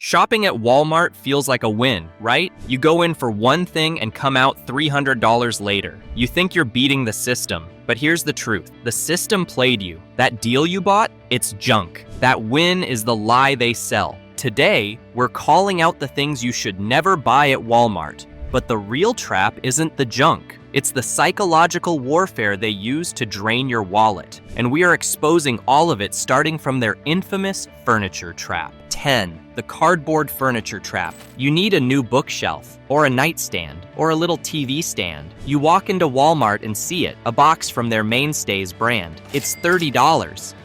Shopping at Walmart feels like a win, right? You go in for one thing and come out $300 later. You think you're beating the system, but here's the truth. The system played you. That deal you bought, it's junk. That win is the lie they sell. Today, we're calling out the things you should never buy at Walmart. But the real trap isn't the junk. It's the psychological warfare they use to drain your wallet. And we are exposing all of it starting from their infamous furniture trap. 10. The cardboard furniture trap. You need a new bookshelf, or a nightstand, or a little TV stand. You walk into Walmart and see it, a box from their Mainstays brand. It's $30.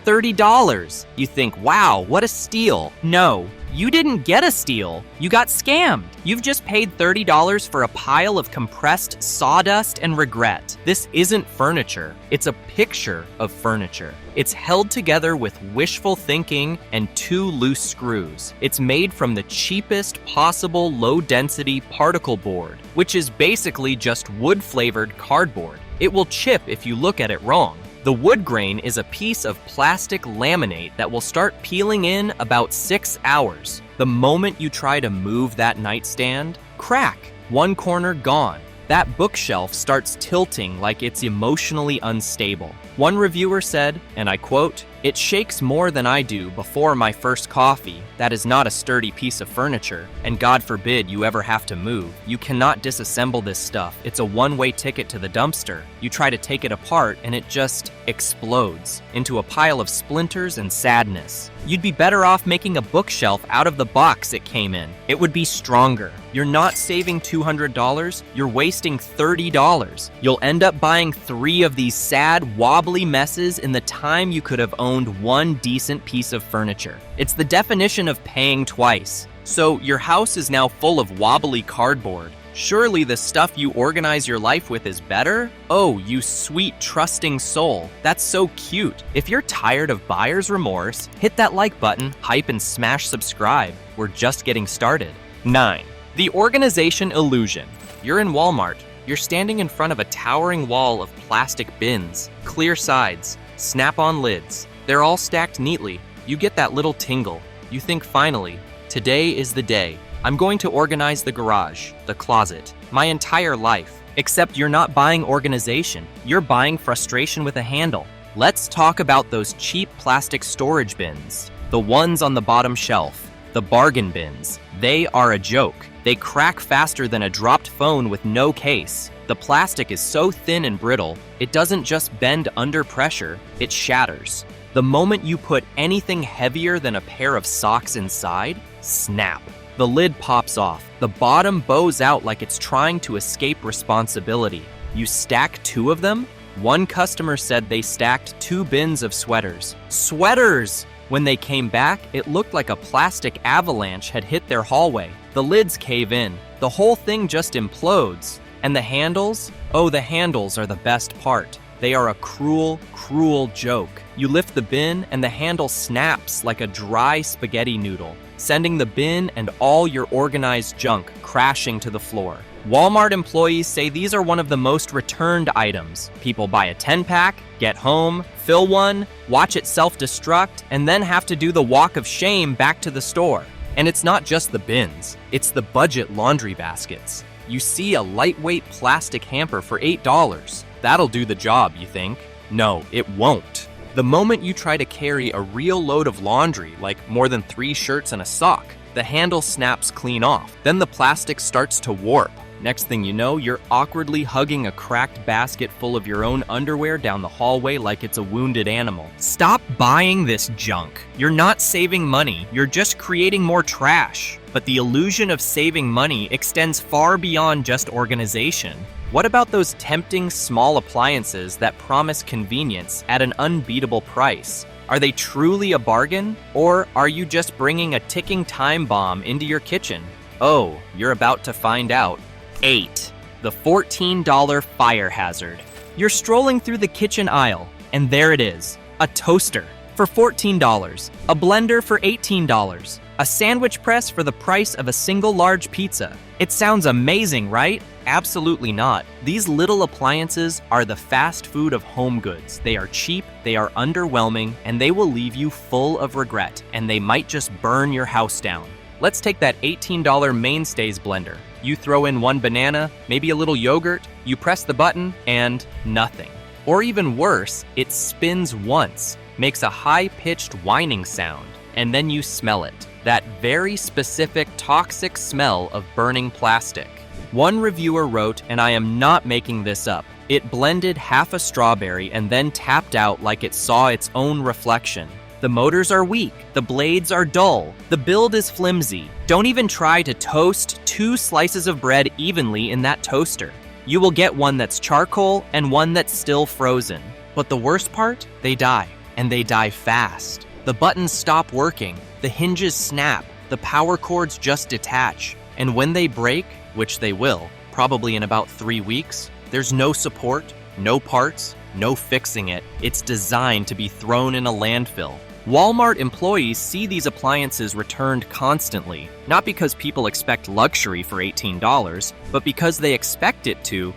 $30! You think, wow, what a steal. No, you didn't get a steal. You got scammed. You've just paid $30 for a pile of compressed sawdust and regret. This isn't furniture. It's a picture of furniture. It's held together with wishful thinking and 2 loose screws. It's made from the cheapest possible low-density particle board, which is basically just wood-flavored cardboard. It will chip if you look at it wrong. The wood grain is a piece of plastic laminate that will start peeling in about 6 hours. The moment you try to move that nightstand, crack, one corner gone. That bookshelf starts tilting like it's emotionally unstable. One reviewer said, and I quote, "It shakes more than I do before my first coffee. That is not a sturdy piece of furniture, and God forbid you ever have to move. You cannot disassemble this stuff. It's a one-way ticket to the dumpster. You try to take it apart and it just explodes into a pile of splinters and sadness. You'd be better off making a bookshelf out of the box it came in. It would be stronger. You're not saving $200, you're wasting $30. You'll end up buying 3 of these sad, wobbly messes in the time you could have owned one decent piece of furniture. It's the definition of paying twice. So your house is now full of wobbly cardboard. Surely the stuff you organize your life with is better? Oh, you sweet, trusting soul. That's so cute. If you're tired of buyer's remorse, hit that like button, hype, and smash subscribe. We're just getting started. 9. The organization illusion. You're in Walmart. You're standing in front of a towering wall of plastic bins, clear sides, snap-on lids. They're all stacked neatly. You get that little tingle. You think, finally, today is the day. I'm going to organize the garage, the closet, my entire life. Except you're not buying organization. You're buying frustration with a handle. Let's talk about those cheap plastic storage bins. The ones on the bottom shelf. The bargain bins. They are a joke. They crack faster than a dropped phone with no case. The plastic is so thin and brittle, it doesn't just bend under pressure, it shatters. The moment you put anything heavier than a pair of socks inside, snap. The lid pops off. The bottom bows out like it's trying to escape responsibility. You stack 2 of them? One customer said they stacked 2 bins of sweaters. Sweaters! When they came back, it looked like a plastic avalanche had hit their hallway. The lids cave in. The whole thing just implodes. And the handles? Oh, the handles are the best part. They are a cruel, cruel joke. You lift the bin and the handle snaps like a dry spaghetti noodle, sending the bin and all your organized junk crashing to the floor. Walmart employees say these are one of the most returned items. People buy a 10-pack, get home, fill one, watch it self-destruct, and then have to do the walk of shame back to the store. And it's not just the bins, it's the budget laundry baskets. You see a lightweight plastic hamper for $8. That'll do the job, you think? No, it won't. The moment you try to carry a real load of laundry, like more than 3 shirts and a sock, the handle snaps clean off. Then the plastic starts to warp. Next thing you know, you're awkwardly hugging a cracked basket full of your own underwear down the hallway like it's a wounded animal. Stop buying this junk. You're not saving money, you're just creating more trash. But the illusion of saving money extends far beyond just organization. What about those tempting small appliances that promise convenience at an unbeatable price? Are they truly a bargain? Or are you just bringing a ticking time bomb into your kitchen? Oh, you're about to find out. 8. The $14 fire hazard. You're strolling through the kitchen aisle, and there it is. A toaster for $14, a blender for $18, a sandwich press for the price of a single large pizza. It sounds amazing, right? Absolutely not. These little appliances are the fast food of home goods. They are cheap, they are underwhelming, and they will leave you full of regret, and they might just burn your house down. Let's take that $18 Mainstays blender. You throw in one banana, maybe a little yogurt, you press the button, and nothing. Or even worse, it spins once, makes a high-pitched whining sound, and then you smell it. That very specific toxic smell of burning plastic. One reviewer wrote, and I am not making this up, it blended half a strawberry and then tapped out like it saw its own reflection. The motors are weak, the blades are dull, the build is flimsy. Don't even try to toast 2 slices of bread evenly in that toaster. You will get one that's charcoal and one that's still frozen. But the worst part? They die, and they die fast. The buttons stop working, the hinges snap, the power cords just detach. And when they break, which they will, probably in about 3 weeks, there's no support, no parts, no fixing it. It's designed to be thrown in a landfill. Walmart employees see these appliances returned constantly, not because people expect luxury for $18, but because they expect it to,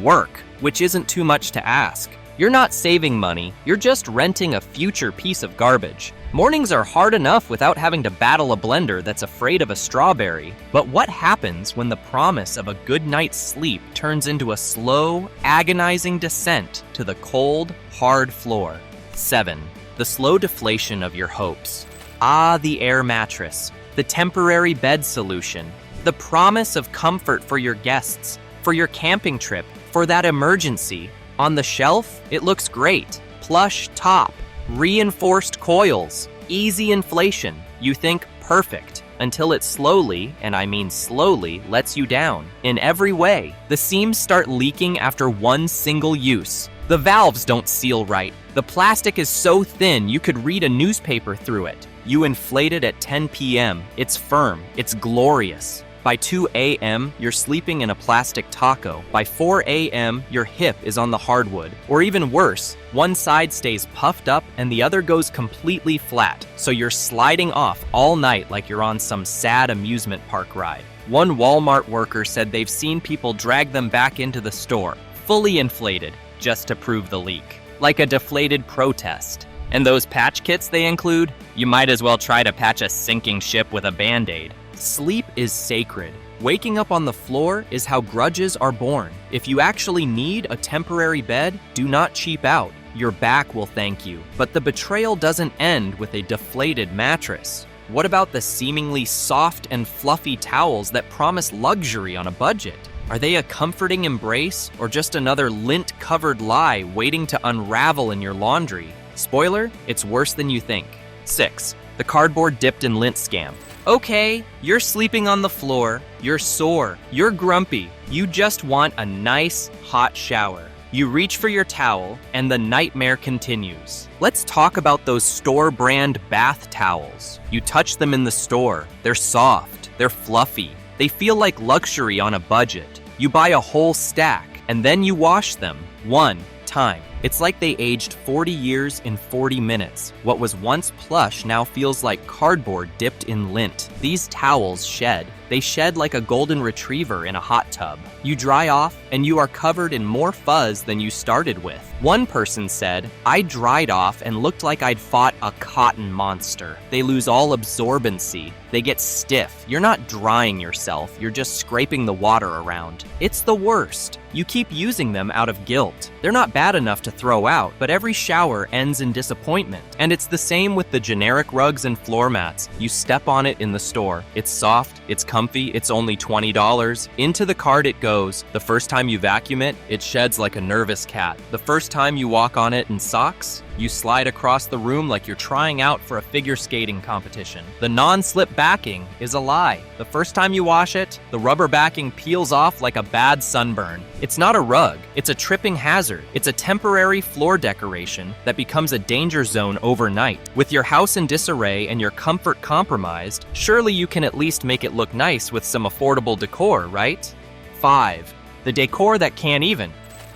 work, which isn't too much to ask. You're not saving money, you're just renting a future piece of garbage. Mornings are hard enough without having to battle a blender that's afraid of a strawberry. But what happens when the promise of a good night's sleep turns into a slow, agonizing descent to the cold, hard floor? 7. The slow deflation of your hopes. Ah, the air mattress, the temporary bed solution, the promise of comfort for your guests, for your camping trip, for that emergency. On the shelf, it looks great. Plush top, reinforced coils, easy inflation. You think perfect, until it slowly, and I mean slowly, lets you down. In every way, the seams start leaking after one single use. The valves don't seal right. The plastic is so thin you could read a newspaper through it. You inflate it at 10 p.m. It's firm. It's glorious. By 2 a.m., you're sleeping in a plastic taco. By 4 a.m., your hip is on the hardwood. Or even worse, one side stays puffed up and the other goes completely flat, so you're sliding off all night like you're on some sad amusement park ride. One Walmart worker said they've seen people drag them back into the store, fully inflated, just to prove the leak. Like a deflated protest. And those patch kits they include? You might as well try to patch a sinking ship with a Band-Aid. Sleep is sacred. Waking up on the floor is how grudges are born. If you actually need a temporary bed, do not cheap out. Your back will thank you. But the betrayal doesn't end with a deflated mattress. What about the seemingly soft and fluffy towels that promise luxury on a budget? Are they a comforting embrace or just another lint-covered lie waiting to unravel in your laundry? Spoiler, it's worse than you think. 6. The cardboard dipped in lint scam. Okay, you're sleeping on the floor, you're sore, you're grumpy, you just want a nice, hot shower. You reach for your towel, and the nightmare continues. Let's talk about those store-brand bath towels. You touch them in the store, they're soft, they're fluffy, they feel like luxury on a budget. You buy a whole stack, and then you wash them, one time. It's like they aged 40 years in 40 minutes. What was once plush now feels like cardboard dipped in lint. These towels shed. They shed like a golden retriever in a hot tub. You dry off, and you are covered in more fuzz than you started with. One person said, I dried off and looked like I'd fought a cotton monster. They lose all absorbency. They get stiff. You're not drying yourself, you're just scraping the water around. It's the worst. You keep using them out of guilt. They're not bad enough to throw out, but every shower ends in disappointment. And it's the same with the generic rugs and floor mats. You step on it in the store. It's soft, it's comfy, it's only $20. Into the cart it goes. The first time you vacuum it, it sheds like a nervous cat. The first time you walk on it in socks, you slide across the room like you're trying out for a figure skating competition. The non-slip backing is a lie. The first time you wash it, the rubber backing peels off like a bad sunburn. It's not a rug, it's a tripping hazard. It's a temporary floor decoration that becomes a danger zone overnight. With your house in disarray and your comfort compromised, surely you can at least make it look nice with some affordable decor, right? 5. The decor that can't even.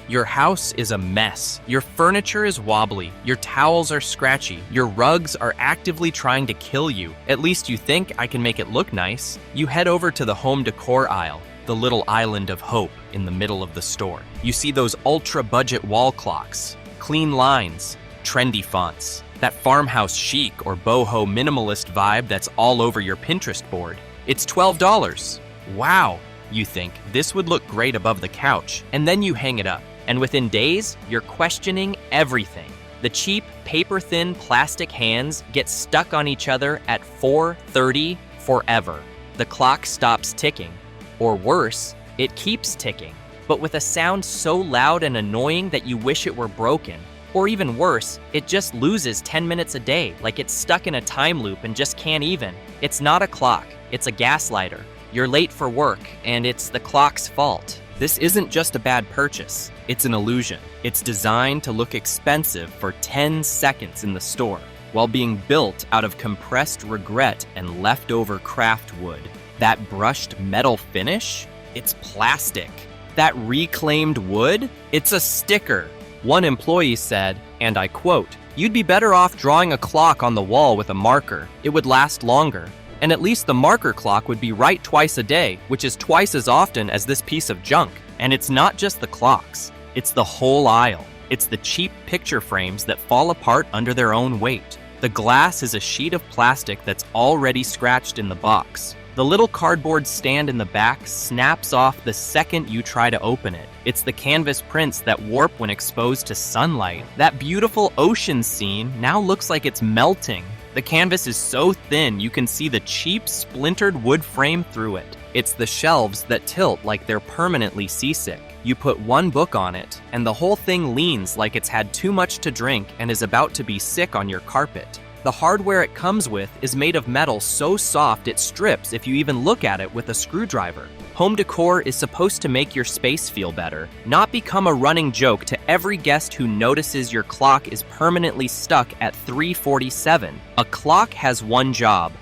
Your house is a mess. Your furniture is wobbly. Your towels are scratchy. Your rugs are actively trying to kill you. At least you think I can make it look nice. You head over to the home decor aisle, the little island of hope in the middle of the store. You see those ultra-budget wall clocks, clean lines, trendy fonts. That farmhouse chic or boho minimalist vibe that's all over your Pinterest board. It's $12. Wow, you think, this would look great above the couch, and then you hang it up. And within days, you're questioning everything. The cheap, paper-thin plastic hands get stuck on each other at 4:30 forever. The clock stops ticking. Or worse, it keeps ticking, but with a sound so loud and annoying that you wish it were broken. Or even worse, it just loses 10 minutes a day, like it's stuck in a time loop and just can't even. It's not a clock, it's a gaslighter. You're late for work, and it's the clock's fault. This isn't just a bad purchase, it's an illusion. It's designed to look expensive for 10 seconds in the store, while being built out of compressed regret and leftover craft wood. That brushed metal finish? It's plastic. That reclaimed wood? It's a sticker. One employee said, and I quote, "You'd be better off drawing a clock on the wall with a marker. It would last longer. And at least the marker clock would be right twice a day, which is twice as often as this piece of junk." And it's not just the clocks. It's the whole aisle. It's the cheap picture frames that fall apart under their own weight. The glass is a sheet of plastic that's already scratched in the box. The little cardboard stand in the back snaps off the second you try to open it. It's the canvas prints that warp when exposed to sunlight. That beautiful ocean scene now looks like it's melting. The canvas is so thin you can see the cheap, splintered wood frame through it. It's the shelves that tilt like they're permanently seasick. You put one book on it, and the whole thing leans like it's had too much to drink and is about to be sick on your carpet. The hardware it comes with is made of metal so soft it strips if you even look at it with a screwdriver. Home decor is supposed to make your space feel better, not become a running joke to every guest who notices your clock is permanently stuck at 3:47. A clock has one job,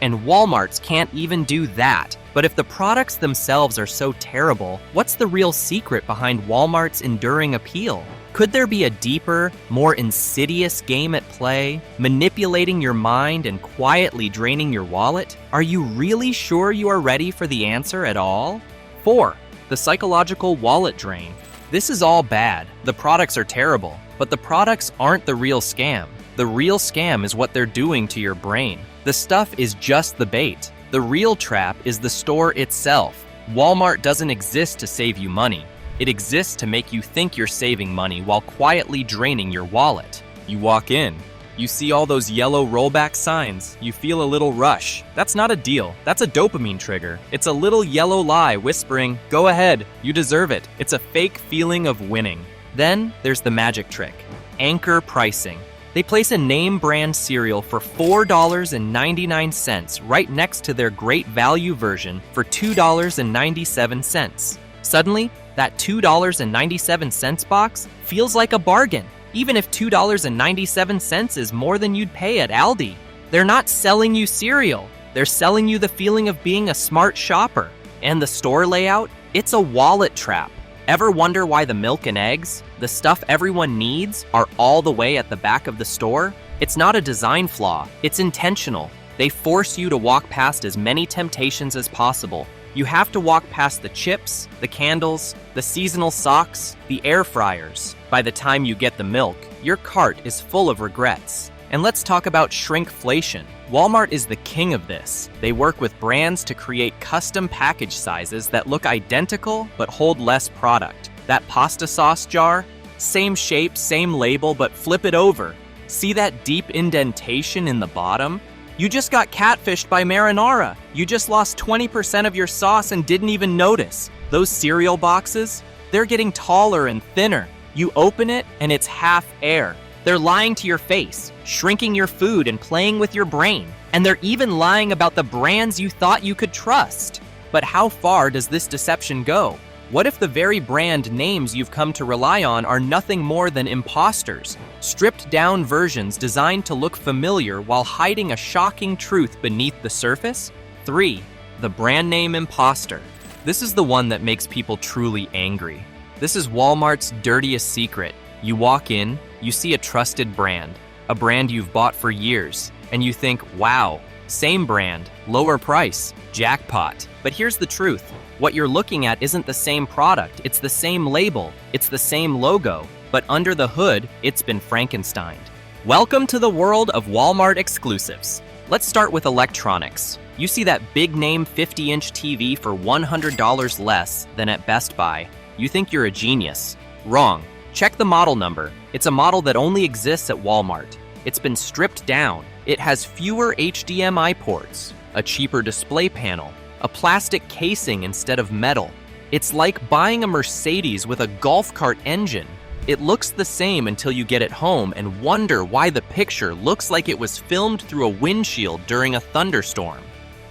and Walmart's can't even do that. But if the products themselves are so terrible, what's the real secret behind Walmart's enduring appeal? Could there be a deeper, more insidious game at play, manipulating your mind and quietly draining your wallet? Are you really sure you are ready for the answer at all? 4. The psychological wallet drain. This is all bad. The products are terrible, but the products aren't the real scam. The real scam is what they're doing to your brain. The stuff is just the bait. The real trap is the store itself. Walmart doesn't exist to save you money. It exists to make you think you're saving money while quietly draining your wallet. You walk in, you see all those yellow rollback signs, you feel a little rush. That's not a deal, that's a dopamine trigger. It's a little yellow lie whispering, "Go ahead, you deserve it." It's a fake feeling of winning. Then there's the magic trick, anchor pricing. They place a name brand cereal for $4.99 right next to their great value version for $2.97. Suddenly, that $2.97 box feels like a bargain, even if $2.97 is more than you'd pay at Aldi. They're not selling you cereal, they're selling you the feeling of being a smart shopper. And the store layout? It's a wallet trap. Ever wonder why the milk and eggs, the stuff everyone needs, are all the way at the back of the store? It's not a design flaw, it's intentional. They force you to walk past as many temptations as possible. You have to walk past the chips, the candles, the seasonal socks, the air fryers. By the time you get the milk, your cart is full of regrets. And let's talk about shrinkflation. Walmart is the king of this. They work with brands to create custom package sizes that look identical but hold less product. That pasta sauce jar? Same shape, same label, but flip it over. See that deep indentation in the bottom? You just got catfished by marinara. You just lost 20% of your sauce and didn't even notice. Those cereal boxes? They're getting taller and thinner. You open it and it's half air. They're lying to your face, shrinking your food and playing with your brain. And they're even lying about the brands you thought you could trust. But how far does this deception go? What if the very brand names you've come to rely on are nothing more than imposters, stripped down versions designed to look familiar while hiding a shocking truth beneath the surface? 3. The brand name imposter. This is the one that makes people truly angry. This is Walmart's dirtiest secret. You walk in, you see a trusted brand, a brand you've bought for years, and you think, wow, same brand, lower price, jackpot. But here's the truth. What you're looking at isn't the same product, it's the same label, it's the same logo, but under the hood, it's been Frankensteined. Welcome to the world of Walmart exclusives. Let's start with electronics. You see that big-name 50-inch TV for $100 less than at Best Buy. You think you're a genius. Wrong. Check the model number. It's a model that only exists at Walmart. It's been stripped down. It has fewer HDMI ports, a cheaper display panel, a plastic casing instead of metal. It's like buying a Mercedes with a golf cart engine. It looks the same until you get it home and wonder why the picture looks like it was filmed through a windshield during a thunderstorm.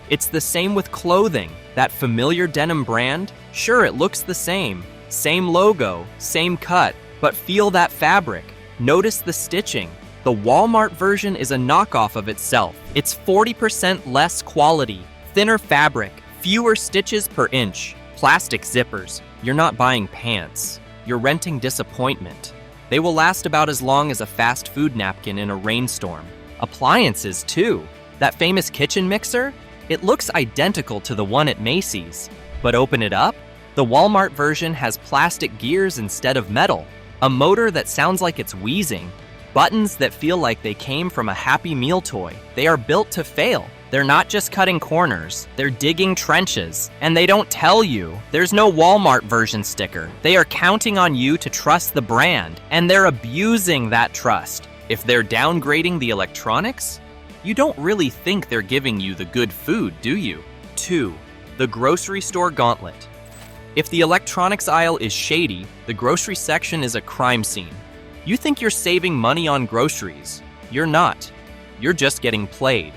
It's the same with clothing. That familiar denim brand? Sure, it looks the same. Same logo, same cut, but feel that fabric. Notice the stitching. The Walmart version is a knockoff of itself. It's 40% less quality, thinner fabric, fewer stitches per inch, plastic zippers. You're not buying pants. You're renting disappointment. They will last about as long as a fast food napkin in a rainstorm. Appliances, too. That famous kitchen mixer? It looks identical to the one at Macy's. But open it up? The Walmart version has plastic gears instead of metal, a motor that sounds like it's wheezing, buttons that feel like they came from a Happy Meal toy. They are built to fail. They're not just cutting corners, they're digging trenches. And they don't tell you. There's no Walmart version sticker. They are counting on you to trust the brand, and they're abusing that trust. If they're downgrading the electronics, you don't really think they're giving you the good food, do you? 2. The grocery store gauntlet. If the electronics aisle is shady, the grocery section is a crime scene. You think you're saving money on groceries. You're not. You're just getting played.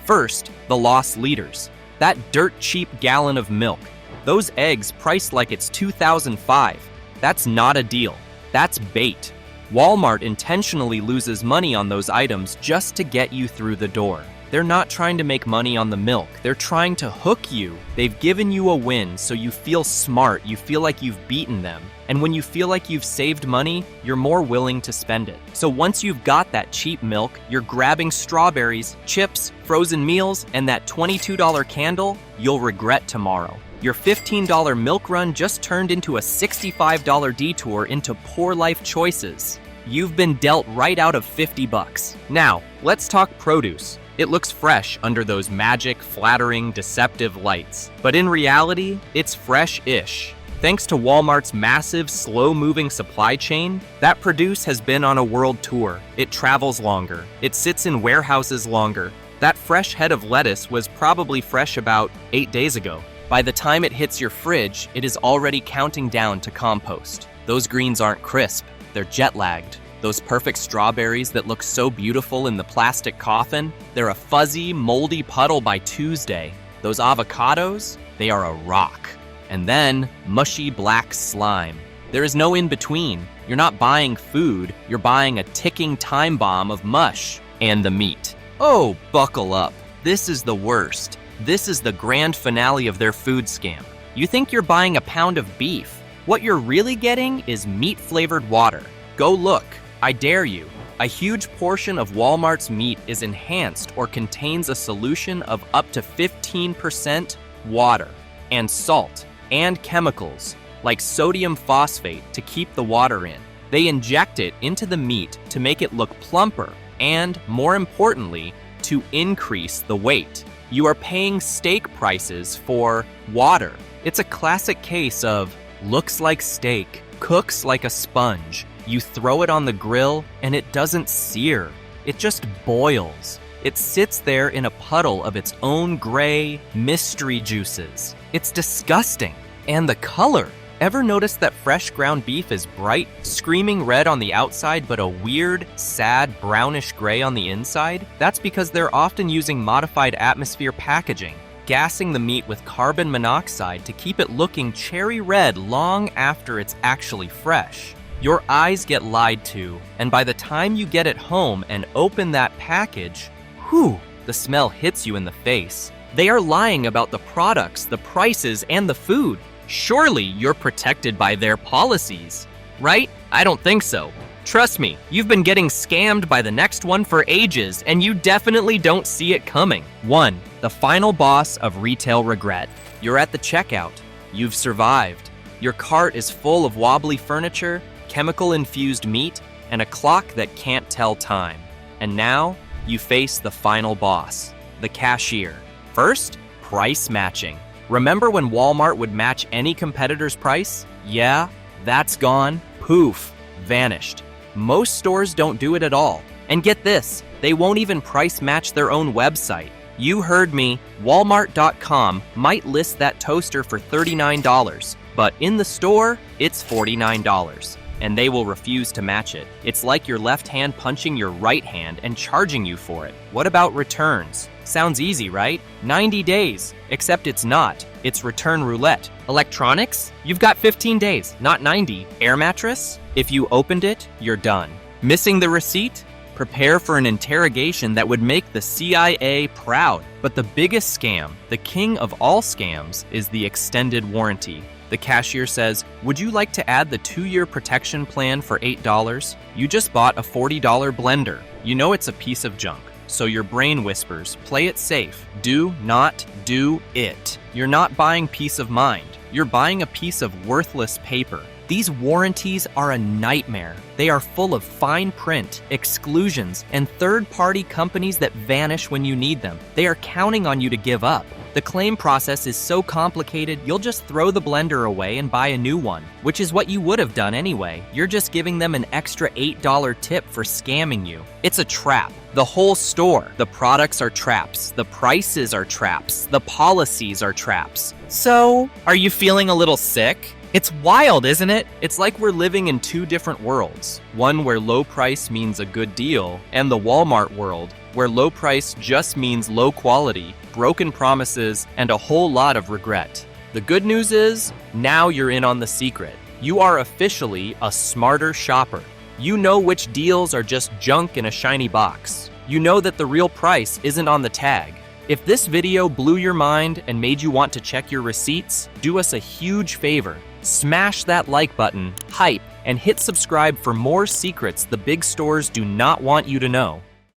First, the loss leaders. That dirt cheap gallon of milk. Those eggs priced like it's 2005. That's not a deal. That's bait. Walmart intentionally loses money on those items just to get you through the door. They're not trying to make money on the milk. They're trying to hook you. They've given you a win, so you feel smart. You feel like you've beaten them. And when you feel like you've saved money, you're more willing to spend it. So once you've got that cheap milk, you're grabbing strawberries, chips, frozen meals, and that $22 candle you'll regret tomorrow. Your $15 milk run just turned into a $65 detour into poor life choices. You've been dealt right out of 50 bucks. Now, let's talk produce. It looks fresh under those magic, flattering, deceptive lights. But in reality, it's fresh-ish. Thanks to Walmart's massive, slow-moving supply chain, that produce has been on a world tour. It travels longer. It sits in warehouses longer. That fresh head of lettuce was probably fresh about 8 days ago. By the time it hits your fridge, it is already counting down to compost. Those greens aren't crisp. They're jet-lagged. Those perfect strawberries that look so beautiful in the plastic coffin, they're a fuzzy, moldy puddle by Tuesday. Those avocados, they are a rock. And then, mushy black slime. There is no in-between. You're not buying food, you're buying a ticking time bomb of mush. And the meat. Oh, buckle up. This is the worst. This is the grand finale of their food scam. You think you're buying a pound of beef. What you're really getting is meat-flavored water. Go look. I dare you. A huge portion of Walmart's meat is enhanced or contains a solution of up to 15% water and salt and chemicals like sodium phosphate to keep the water in. They inject it into the meat to make it look plumper and, more importantly, to increase the weight. You are paying steak prices for water. It's a classic case of looks like steak, cooks like a sponge. You throw it on the grill and it doesn't sear. It just boils. It sits there in a puddle of its own gray mystery juices. It's disgusting. And the color. Ever notice that fresh ground beef is bright, screaming red on the outside, but a weird, sad, brownish gray on the inside? That's because they're often using modified atmosphere packaging, gassing the meat with carbon monoxide to keep it looking cherry red long after it's actually fresh. Your eyes get lied to, and by the time you get it home and open that package, whew, the smell hits you in the face. They are lying about the products, the prices, and the food. Surely you're protected by their policies, right? I don't think so. Trust me, you've been getting scammed by the next one for ages, and you definitely don't see it coming. 1. The final boss of retail regret. You're at the checkout. You've survived. Your cart is full of wobbly furniture, chemical-infused meat, and a clock that can't tell time. And now, you face the final boss, the cashier. First, price matching. Remember when Walmart would match any competitor's price? Yeah, that's gone. Poof, vanished. Most stores don't do it at all. And get this, they won't even price match their own website. You heard me, Walmart.com might list that toaster for $39, but in the store, it's $49, and they will refuse to match it. It's like your left hand punching your right hand and charging you for it. What about returns? Sounds easy, right? 90 days, except it's not. It's return roulette. Electronics? You've got 15 days, not 90. Air mattress? If you opened it, you're done. Missing the receipt? Prepare for an interrogation that would make the CIA proud. But the biggest scam, the king of all scams, is the extended warranty. The cashier says, "Would you like to add the 2-year protection plan for $8? You just bought a $40 blender. You know it's a piece of junk. So your brain whispers, play it safe. Do not do it. You're not buying peace of mind. You're buying a piece of worthless paper. These warranties are a nightmare. They are full of fine print, exclusions, and third-party companies that vanish when you need them. They are counting on you to give up. The claim process is so complicated, you'll just throw the blender away and buy a new one, which is what you would have done anyway. You're just giving them an extra $8 tip for scamming you. It's a trap. The whole store. The products are traps. The prices are traps. The policies are traps. So, are you feeling a little sick? It's wild, isn't it? It's like we're living in two different worlds. One where low price means a good deal, and the Walmart world, where low price just means low quality, broken promises, and a whole lot of regret. The good news is, now you're in on the secret. You are officially a smarter shopper. You know which deals are just junk in a shiny box. You know that the real price isn't on the tag. If this video blew your mind and made you want to check your receipts, do us a huge favor. Smash that like button, hype, and hit subscribe for more secrets the big stores do not want you to know.